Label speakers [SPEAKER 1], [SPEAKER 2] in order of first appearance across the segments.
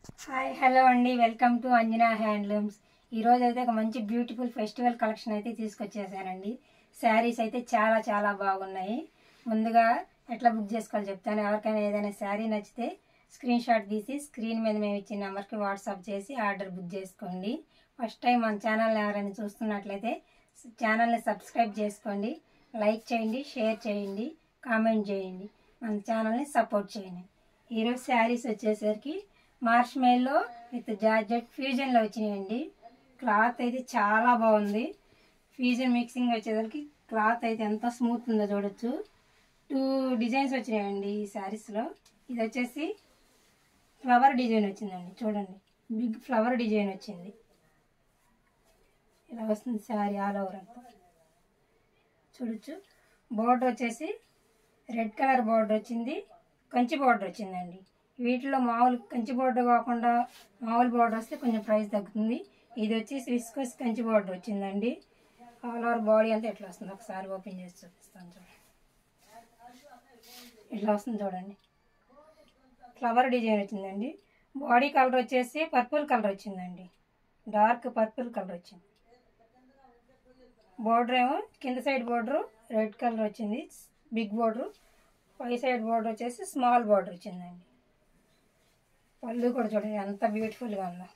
[SPEAKER 1] Hi hello అండి, welcome to Anjana handlooms. ఈరోజు అయితే ఒక మంచి బ్యూటిఫుల్ ఫెస్టివల్ కలెక్షన్ అయితే తీసుకొచ్చేసానండి. శారీస్ అయితే చాలా చాలా బాగున్నాయి. ముందుగా ఎట్లా బుక్ చేసుకోవాలో చెప్తాను. ఎవరికైనా ఏదైనా శారీ నచ్చితే స్క్రీన్ షాట్ తీసి స్క్రీన్ మీద మేము ఇచ్చిన నెంబర్కి వాట్సాప్ చేసి ఆర్డర్ బుక్ చేసుకోండి. ఫస్ట్ టైం మన ఛానల్ని ఎవరైనా చూస్తున్నట్లయితే ఛానల్ని సబ్స్క్రైబ్ చేసుకోండి, లైక్ చేయండి, షేర్ చేయండి, కామెంట్ చేయండి, మన ఛానల్ని సపోర్ట్ చేయండి. ఈరోజు శారీస్ వచ్చేసరికి మార్ష్ మెల్లో విత్ జార్జెట్ ఫ్యూజన్లో వచ్చినాయండి. క్లాత్ అయితే చాలా బాగుంది. ఫ్యూజన్ మిక్సింగ్ వచ్చేసరికి క్లాత్ అయితే ఎంత స్మూత్ ఉందో చూడొచ్చు. 2 డిజైన్స్ వచ్చినాయండి ఈ శారీస్లో. ఇది వచ్చేసి ఫ్లవర్ డిజైన్ వచ్చిందండి. చూడండి, బిగ్ ఫ్లవర్ డిజైన్ వచ్చింది. ఇలా వస్తుంది శారీ ఆల్ ఓవర్ అంతా. చూడొచ్చు, బోర్డర్ వచ్చేసి రెడ్ కలర్ బోర్డర్ వచ్చింది, కంచి బోర్డర్ వచ్చిందండి. వీటిలో మామూలు కంచి బోర్డర్ కాకుండా మామూలు బోర్డర్ వస్తే కొంచెం ప్రైస్ తగ్గుతుంది. ఇది వచ్చేసి విస్కోస్ కంచి బోర్డర్ వచ్చిందండి. ఆల్ ఓవర్ బాడీ అంతా ఎట్లా వస్తుంది ఒకసారి ఓపెన్ చేసి చూపిస్తాను. చూడండి, ఇట్లా వస్తుంది చూడండి. ఫ్లవర్ డిజైన్ వచ్చిందండి. బాడీ కలర్ వచ్చేసి పర్పుల్ కలర్ వచ్చిందండి, డార్క్ పర్పుల్ కలర్ వచ్చింది. బోర్డర్ ఏమో కింద సైడ్ బోర్డరు రెడ్ కలర్ వచ్చింది, బిగ్ బోర్డరు. పై సైడ్ బోర్డర్ వచ్చేసి స్మాల్ బోర్డర్ వచ్చిందండి. పళ్ళు కూడా చూడండి ఎంత బ్యూటిఫుల్గా ఉందో.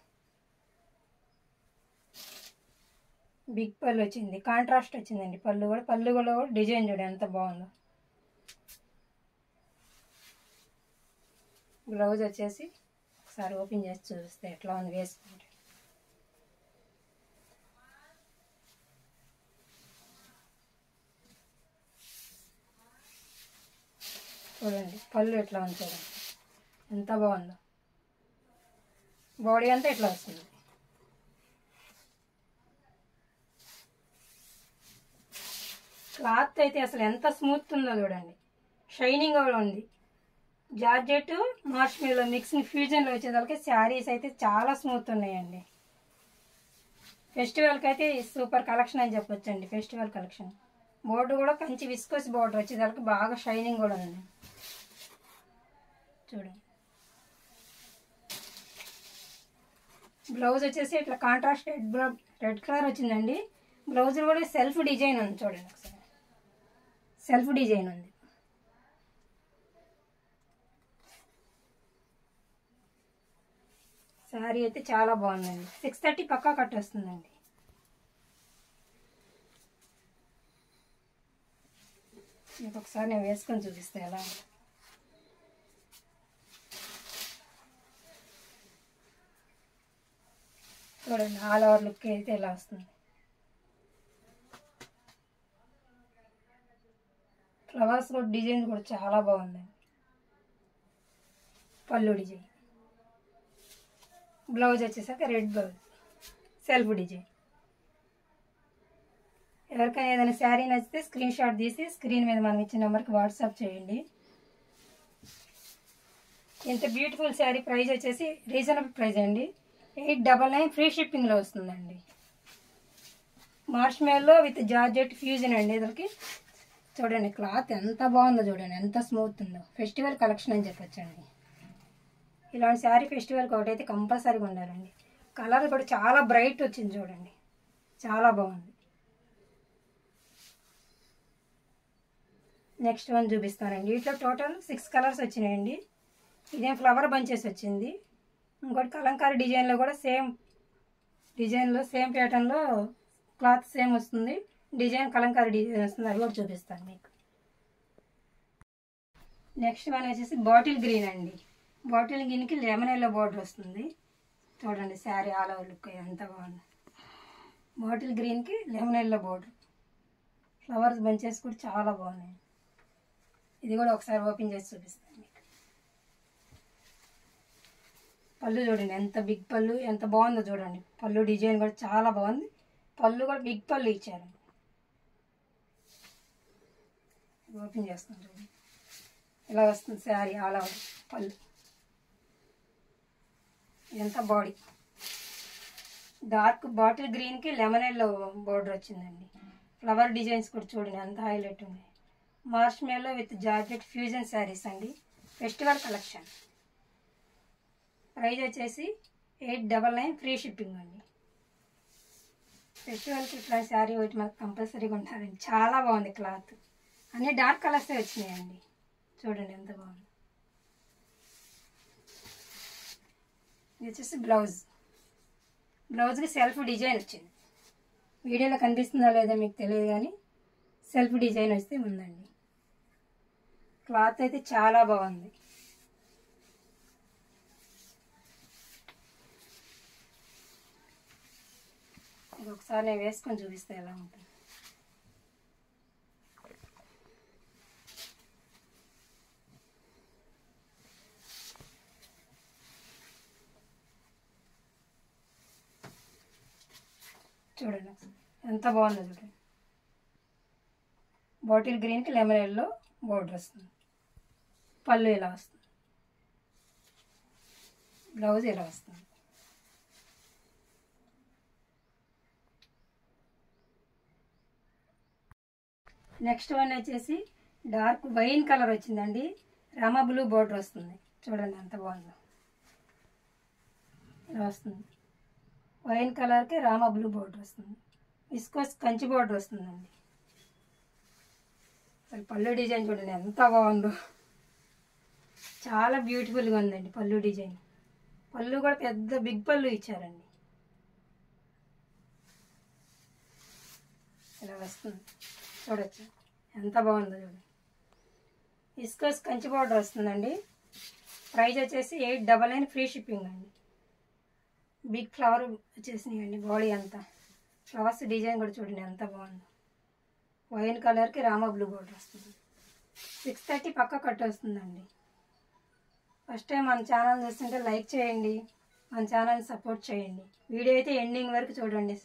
[SPEAKER 1] బిగ్ పళ్ళు వచ్చింది, కాంట్రాస్ట్ వచ్చిందండి. పళ్ళు కూడా డిజైన్ చూడండి ఎంత బాగుందో. బ్లౌజ్ వచ్చేసి ఒకసారి ఓపెన్ చేసి చూపిస్తే ఎట్లా ఉంది వేసుకుంటే. చూడండి పళ్ళు ఎట్లా ఉంది, చూడండి ఎంత బాగుందో. బాడీ అంతా ఎట్లా వస్తుంది. క్లాత్ అయితే అసలు ఎంత స్మూత్ ఉందో చూడండి, షైనింగ్ కూడా ఉంది. జార్జెట్ మార్ష్ మెల్లో మిక్సింగ్ ఫ్యూజన్లో వచ్చేదానికి శారీస్ అయితే చాలా స్మూత్ ఉన్నాయండి. ఫెస్టివల్కి అయితే సూపర్ కలెక్షన్ అని చెప్పొచ్చండి. Festival collection. బోర్డు కూడా కంచి విస్కోస్ బోర్డర్ వచ్చేదానికి బాగా షైనింగ్ కూడా ఉంది. చూడండి, బ్లౌజ్ వచ్చేసి ఇట్లా కాంట్రాస్ట్ రెడ్ కలర్ వచ్చిందండి. బ్లౌజ్ కూడా సెల్ఫ్ డిజైన్ ఉంది. చూడండి ఒకసారి, సెల్ఫ్ డిజైన్ ఉంది. శారీ అయితే చాలా బాగుందండి. 630 పక్కా కట్ వస్తుందండి. మీకు ఒకసారి నేను వేసుకొని చూపిస్తాను ఎలా. చూడండి ఆల్ ఓవర్ లుక్ అయితే ఎలా వస్తుంది. ఫ్లవర్స్ కూడా డిజైన్ కూడా చాలా బాగుందండి. పళ్ళు డిజైన్, బ్లౌజ్ వచ్చేసాక రెడ్ బ్లౌజ్, సెల్ఫ్ డిజైన్. ఎవరికైనా ఏదైనా శారీ నచ్చితే స్క్రీన్ షాట్ తీసి స్క్రీన్ మీద మనం ఇచ్చిన నెంబర్కి వాట్సాప్ చేయండి. ఇంత బ్యూటిఫుల్ శారీ ప్రైస్ వచ్చేసి రీజనబుల్ ప్రైస్ అండి. 899 ఫ్రీ షిప్పింగ్లో వస్తుందండి. మార్ష్ మెల్లో విత్ జార్జెట్ ఫ్యూజన్ అండి. ఇదరికి చూడండి క్లాత్ ఎంత బాగుందో, చూడండి ఎంత స్మూత్ ఉందో. ఫెస్టివల్ కలెక్షన్ అని చెప్పొచ్చండి. ఇలాంటి శారీ ఫెస్టివల్కి ఒకటైతే కంపల్సరీగా ఉండాలండి. కలర్ కూడా చాలా బ్రైట్ వచ్చింది, చూడండి చాలా బాగుంది. నెక్స్ట్ వన్ చూపిస్తానండి. వీటిలో టోటల్ 6 కలర్స్ వచ్చినాయండి. ఇదేం ఫ్లవర్ బంచెస్ వచ్చింది. ఇంకోటి కలంకారీ డిజైన్లో కూడా సేమ్ డిజైన్లో సేమ్ ప్యాటర్న్లో క్లాత్ సేమ్ వస్తుంది. డిజైన్ కలంకారీ డిజైన్ వస్తుంది, అది కూడా చూపిస్తాను మీకు. నెక్స్ట్ వన్ వచ్చేసి బాటిల్ గ్రీన్ అండి. బాటిల్ గ్రీన్కి లెమన్ ఎల్లో బోర్డర్ వస్తుంది. చూడండి శారీ ఆల్ ఓవర్ లుక్ ఎంత బాగుంది. బాటిల్ గ్రీన్కి lemon yellow border, flowers bunches కూడా చాలా బాగున్నాయి. ఇది కూడా ఒకసారి ఓపెన్ చేసి చూపిస్తాను మీకు. పళ్ళు చూడండి ఎంత బిగ్ పళ్ళు, ఎంత బాగుందో చూడండి. పళ్ళు డిజైన్ కూడా చాలా బాగుంది. పళ్ళు కూడా బిగ్ పళ్ళు ఇచ్చారండి. ఓపెన్ చేస్తాను చూడండి, ఇలా వస్తుంది శారీ ఆల్ ఓవర్. పళ్ళు ఎంత బాడీ. డార్క్ బాటిల్ గ్రీన్కి లెమన్ ఎల్లో బోర్డర్ వచ్చిందండి. ఫ్లవర్ డిజైన్స్ కూడా చూడండి ఎంత హైలైట్ ఉంది. మార్ష్ మెల్లో విత్ జార్జెట్ ఫ్యూజన్ శారీస్ అండి. Festival collection. ప్రైస్ వచ్చేసి 899 ఫ్రీ షిప్పింగ్ అండి. ఫెస్టివల్కి ఇట్లా శారీ ఒకటి మనకు కంపల్సరీగా ఉంటుందండి. చాలా బాగుంది క్లాత్. అన్నీ డార్క్ కలర్సే వచ్చినాయండి. చూడండి ఎంత బాగుంది. ఇది వచ్చేసి బ్లౌజ్కి సెల్ఫ్ డిజైన్ వచ్చింది. వీడియోలో కనిపిస్తుందో లేదో మీకు తెలియదు కానీ సెల్ఫ్ డిజైన్ వస్తే ఉందండి. క్లాత్ అయితే చాలా బాగుంది. ఇది ఒకసారి నేను వేసుకొని చూపిస్తే ఎలా ఉంటుంది. చూడండి ఎంత బాగుందో చూడండి. బాటిల్ గ్రీన్కి లెమన్ ఎల్లో బోర్డర్ వస్తుంది. పళ్ళు ఇలా వస్తుంది. బ్లౌజ్ ఇలా వస్తుంది. నెక్స్ట్ వన్ వచ్చేసి డార్క్ వైన్ కలర్ వచ్చిందండి. రామా బ్లూ బోర్డర్ వస్తుంది. చూడండి ఎంత బాగుందో. ఇలా వస్తుంది. వైన్ కలర్కి రామా బ్లూ బోర్డర్ వస్తుంది. విస్కోస్ కంచి బోర్డర్ వస్తుందండి. అసలు పళ్ళు డిజైన్ చూడండి ఎంత బాగుందో. చాలా బ్యూటిఫుల్గా ఉందండి పళ్ళు డిజైన్. పళ్ళు కూడా పెద్ద బిగ్ పళ్ళు ఇచ్చారండి. ఇలా వస్తుంది. చూడొచ్చు ఎంత బాగుందో చూడండి. విస్కోస్ కంచి బోర్డర్ వస్తుందండి. ప్రైస్ వచ్చేసి 899 ఫ్రీ షిప్పింగ్ అండి. బిగ్ ఫ్లవర్ వచ్చేసినాయండి. బాడీ అంతా ఫ్లవర్స్ డిజైన్ కూడా చూడండి ఎంత బాగుందో. వైన్ కలర్కి రామా బ్లూ బోర్డర్ వస్తుంది. 630 పక్క కట్ వస్తుందండి. ఫస్ట్ టైం మన ఛానల్ చూస్తుంటే లైక్ చేయండి, మన ఛానల్ని సపోర్ట్ చేయండి. వీడియో అయితే ఎండింగ్ వరకు చూడండి.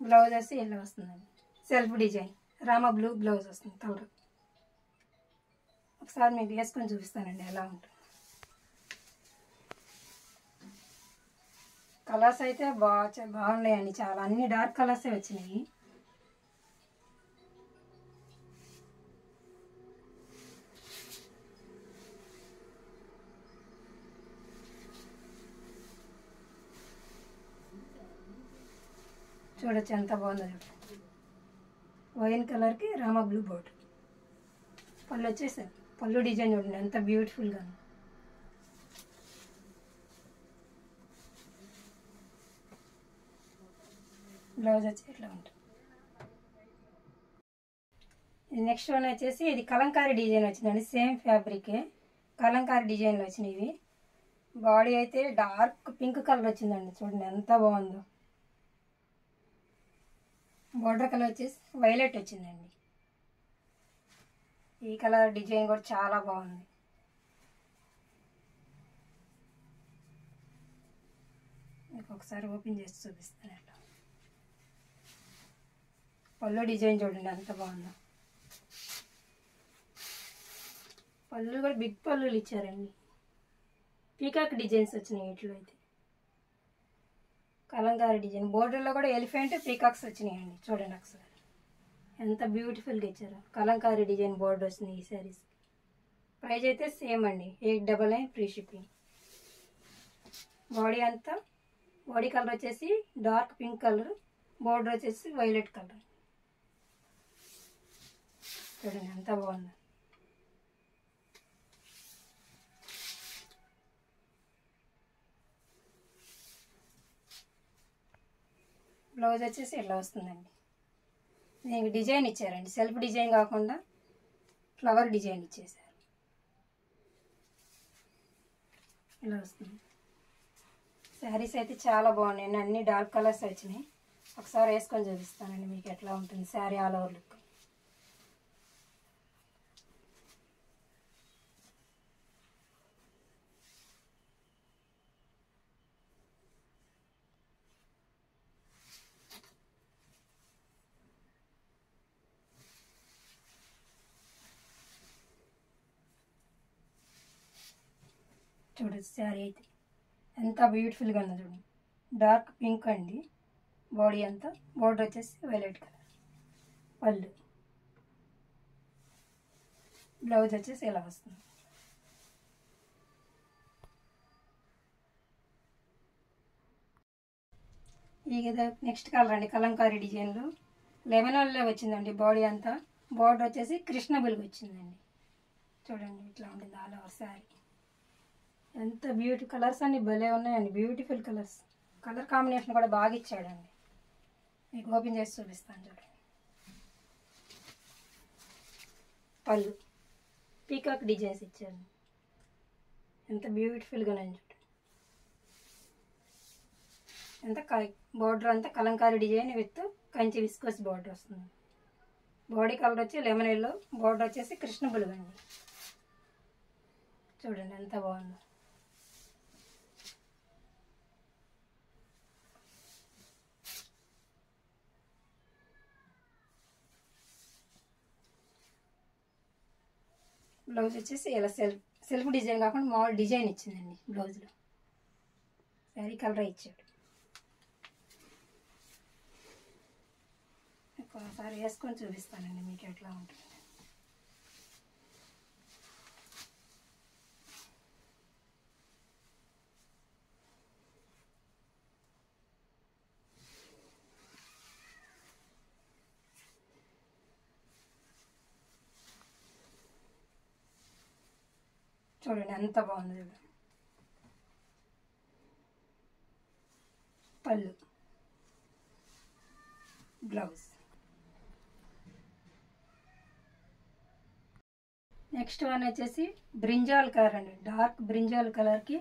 [SPEAKER 1] బ్లౌజ్ వచ్చి ఇలా వస్తుందండి. Self design Rama blue blouse వస్తుంది. తౌడు ఒకసారి మీకు వేసుకొని చూపిస్తానండి ఎలా ఉంటుంది. కలర్స్ అయితే బాగున్నాయండి. చాలా అన్ని డార్క్ కలర్సే వచ్చినాయి. చూడొచ్చు ఎంత బాగుందో చూడండి. వైన్ కలర్కి రామా బ్లూ బోర్డర్. పళ్ళు వచ్చేసారు. పళ్ళు డిజైన్ చూడండి ఎంత బ్యూటిఫుల్గా ఉంది. బ్లౌజ్ వచ్చి ఇట్లా ఉంటుంది. నెక్స్ట్ వన్ వచ్చేసి ఇది కలంకారీ డిజైన్ వచ్చిందండి. సేమ్ ఫ్యాబ్రికే కలంకారీ డిజైన్లో వచ్చినాయి. బాడీ అయితే డార్క్ పింక్ కలర్ వచ్చిందండి. చూడండి ఎంత బాగుందో. బోర్డర్ కలర్ వచ్చేసి వైలెట్ వచ్చిందండి. ఈ కలర్ డిజైన్ కూడా చాలా బాగుంది. మీకు ఒకసారి ఓపెన్ చేసి చూపిస్తాను. అట్లా పళ్ళు డిజైన్ చూడండి ఎంత బాగుందో. పళ్ళు కూడా బిగ్ పళ్ళులు ఇచ్చారండి. పీకాక్ డిజైన్స్ వచ్చినాయి వీటిలో అయితే. కలంకారీ డిజైన్ బోర్డర్లో కూడా ఎలిఫెంట్ పీకాక్స్ వచ్చినాయండి. చూడండి ఒకసారి ఎంత బ్యూటిఫుల్గా ఇచ్చారు. కలంకారీ డిజైన్ బోర్డర్ వచ్చినాయి ఈ శారీస్. ప్రైస్ అయితే సేమ్ అండి. 899 ఫ్రీ షిప్పింగ్. బాడీ అంతా బాడీ కలర్ వచ్చేసి డార్క్ పింక్ కలర్, బోర్డర్ వచ్చేసి వైలెట్ కలర్. చూడండి ఎంత బాగుంది. బ్లౌజ్ వచ్చేసి ఇలా వస్తుందండి. దీనికి డిజైన్ ఇచ్చారండి. సెల్ఫ్ డిజైన్ కాకుండా ఫ్లవర్ డిజైన్ ఇచ్చేసారు. ఇలా వస్తుంది. శారీస్ అయితే చాలా బాగున్నాయండి. అన్ని డార్క్ కలర్స్ వచ్చినాయి. ఒకసారి వేసుకొని చూపిస్తానండి మీకు ఎట్లా ఉంటుంది శారీ ఆల్ ఓవర్ లుక్. చూడండి శారీ అయితే ఎంత బ్యూటిఫుల్గా ఉంది చూడండి. డార్క్ పింక్ అండి. బాడీ అంతా బోర్డర్ వచ్చేసి వైలెట్ కలర్. పళ్ళు బ్లౌజ్ వచ్చేసి ఇలా వస్తుంది. ఇది నెక్స్ట్ కలర్ అండి, కలంకారీ డిజైన్లో లెమన్ ఎల్లో వచ్చిందండి. బాడీ అంతా బార్డర్ వచ్చేసి కృష్ణ బుల్గా వచ్చిందండి. చూడండి ఇట్లా ఉంటుంది ఆల్ ఓవర్ శారీ. ఎంత బ్యూటీ కలర్స్ అన్ని భలే ఉన్నాయండి, బ్యూటిఫుల్ కలర్స్. కలర్ కాంబినేషన్ కూడా బాగా ఇచ్చాడండి. మీకు ఓపెన్ చేసి చూపిస్తాను చూడండి. పళ్ళు పీకాక్ డిజైన్స్ ఇచ్చారు, ఎంత బ్యూటిఫుల్గా ఉంది చూడండి. ఎంత బార్డర్ అంతా Kalamkari design with Kanchi viscose border వస్తుంది. బాడీ కలర్ వచ్చి లెమన్ ఎల్లో, బార్డర్ వచ్చేసి కృష్ణ బులుగు అండి. చూడండి ఎంత బాగుందో. బ్లౌజ్ వచ్చేసి ఇలా సెల్ఫ్ డిజైన్ కాకుండా మామూలు డిజైన్ ఇచ్చిందండి బ్లౌజ్లో. శారీ కలర్ ఇచ్చాడు. ఒకసారి వేసుకొని చూపిస్తానండి మీకు ఎట్లా ఉంటుంది. చూడండి ఎంత బాగుంది చూడండి. పళ్ళు, బ్లౌజ్. నెక్స్ట్ వన్ వచ్చేసి బ్రింజాల్ కలర్ అండి, డార్క్ బ్రింజాల్ కలర్కి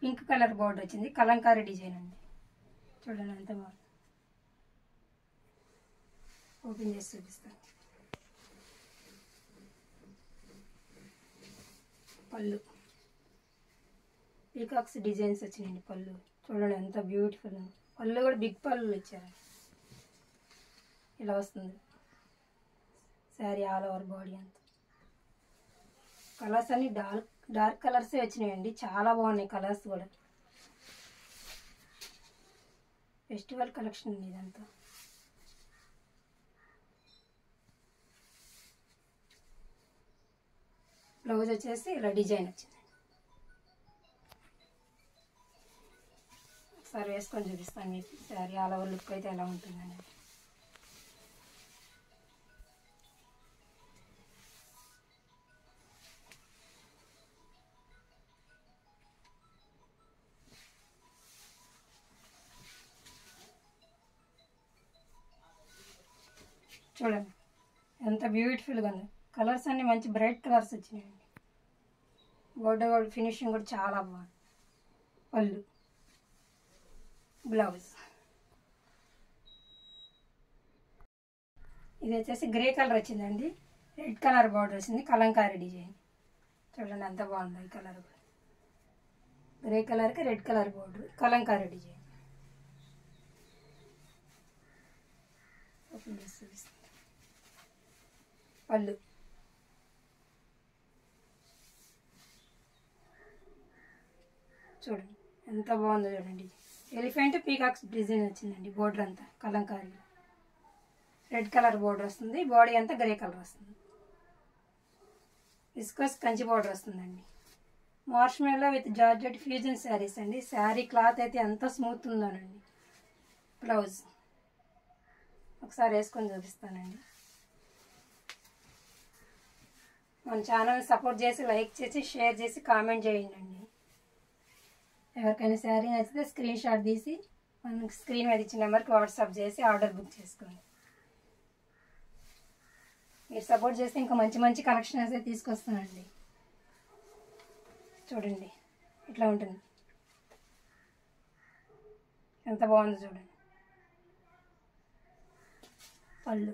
[SPEAKER 1] పింక్ కలర్ బోర్డర్ వచ్చింది, కలంకారీ డిజైన్ అండి. చూడండి ఎంత బాగుంది. ఓపెన్ చేసి చూపిస్తాను. పళ్ళు పీకాక్స్ డిజైన్స్ వచ్చినాయండి. పళ్ళు చూడండి ఎంత బ్యూటిఫుల్ ఉంది. పళ్ళు కూడా బిగ్ పళ్ళు ఇచ్చారు. ఇలా వస్తుంది శారీ ఆల్ ఓవర్ బాడీ అంతా. కలర్స్ అన్ని డార్క్ కలర్సే వచ్చినాయండి, చాలా బాగున్నాయి కలర్స్ కూడా. ఫెస్టివల్ కలెక్షన్ అండి ఇదంతా. బ్లౌజ్ వచ్చేసి ఇలా డిజైన్ వచ్చింది. ఒకసారి వేసుకొని చూపిస్తాను మీకు శారీ ఆల్ ఓవర్ లుక్ అయితే ఎలా ఉంటుందని. చూడండి ఎంత బ్యూటిఫుల్గా ఉంది. కలర్స్ అన్నీ మంచి బ్రైట్ కలర్స్ వచ్చినాయండి. బోర్డర్ ఫినిషింగ్ కూడా చాలా బాగుంది. పళ్ళు, బ్లౌజ్. ఇది వచ్చేసి గ్రే కలర్ వచ్చిందండి, రెడ్ కలర్ బార్డర్ వచ్చింది, కలంకారీ డిజైన్. చూడండి ఎంత బాగుంది ఈ కలర్. గ్రే కలర్కి red colour border, Kalamkari design. Open చేసి చూపిస్తాను. పళ్ళు, చూడండి ఎంత బాగుందో చూడండి. ఎలిఫెంట్ పీకాక్స్ డిజైన్ వచ్చిందండి. బోర్డర్ అంతా కలంకారీ రెడ్ కలర్ బోర్డర్ వస్తుంది, బాడీ అంతా గ్రే కలర్ వస్తుంది. విస్కోస్ కంచి బోర్డర్ వస్తుందండి. మార్ష్మెల్లో విత్ జార్జెట్ ఫ్యూజన్ శారీస్ అండి. శారీ క్లాత్ అయితే ఎంత స్మూత్ ఉందోనండి. బ్లౌజ్ ఒకసారి వేసుకొని చూపిస్తానండి. మన ఛానల్ని సపోర్ట్ చేసి లైక్ చేసి షేర్ చేసి కామెంట్ చేయండి. ఎవరికైనా శారీ నచ్చితే స్క్రీన్ షాట్ తీసి మనకి స్క్రీన్ మీద ఇచ్చిన నెంబర్కి వాట్సాప్ చేసి ఆర్డర్ బుక్ చేసుకోండి. మీరు సపోర్ట్ చేస్తే ఇంకా మంచి మంచి కలెక్షన్ అయితే తీసుకొస్తానండి. చూడండి ఇట్లా ఉంటుంది, ఎంత బాగుందో చూడండి. పళ్ళు,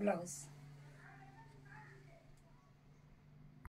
[SPEAKER 1] బ్లౌజ్.